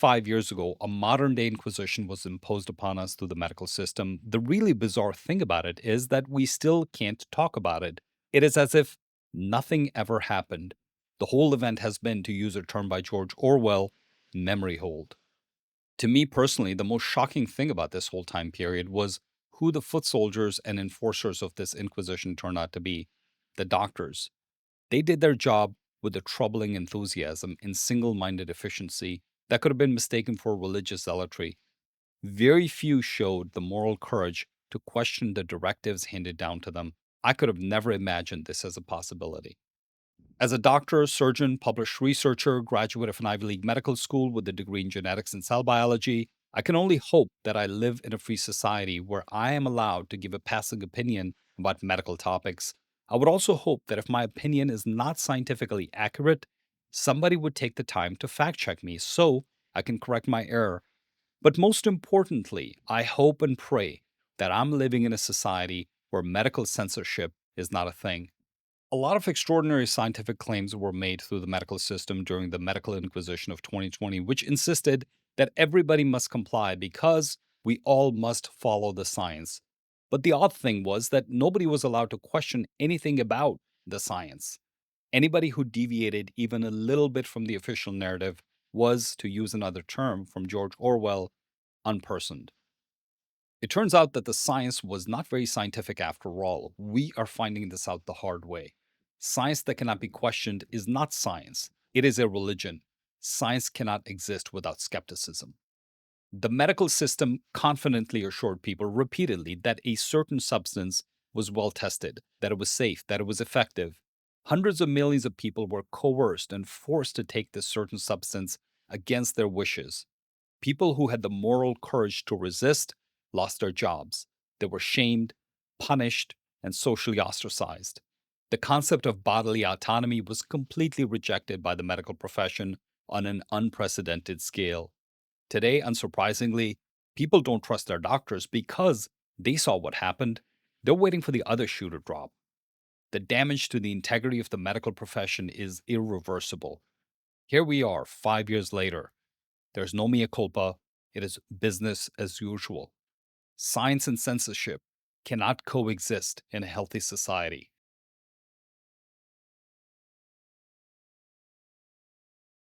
5 years ago, a modern day inquisition was imposed upon us through the medical system. The really bizarre thing about it is that we still can't talk about it. It is as if nothing ever happened. The whole event has been, to use a term by George Orwell, memory hold. To me personally, the most shocking thing about this whole time period was who the foot soldiers and enforcers of this inquisition turned out to be: the doctors. They did their job with a troubling enthusiasm and single minded efficiency that could have been mistaken for religious zealotry. Very few showed the moral courage to question the directives handed down to them. I could have never imagined this as a possibility. As a doctor, surgeon, published researcher, graduate of an Ivy League medical school with a degree in genetics and cell biology, I can only hope that I live in a free society where I am allowed to give a passing opinion about medical topics. I would also hope that if my opinion is not scientifically accurate, somebody would take the time to fact check me so I can correct my error. But most importantly, I hope and pray that I'm living in a society where medical censorship is not a thing. A lot of extraordinary scientific claims were made through the medical system during the medical inquisition of 2020, which insisted that everybody must comply because we all must follow the science. But the odd thing was that nobody was allowed to question anything about the science. Anybody who deviated even a little bit from the official narrative was, to use another term from George Orwell, unpersoned. It turns out that the science was not very scientific after all. We are finding this out the hard way. Science that cannot be questioned is not science, it is a religion. Science cannot exist without skepticism. The medical system confidently assured people repeatedly that a certain substance was well tested, that it was safe, that it was effective. Hundreds of millions of people were coerced and forced to take this certain substance against their wishes. People who had the moral courage to resist lost their jobs. They were shamed, punished, and socially ostracized. The concept of bodily autonomy was completely rejected by the medical profession on an unprecedented scale. Today, unsurprisingly, people don't trust their doctors because they saw what happened. They're waiting for the other shoe to drop. The damage to the integrity of the medical profession is irreversible. Here we are, 5 years later. There's no mea culpa. It is business as usual. Science and censorship cannot coexist in a healthy society.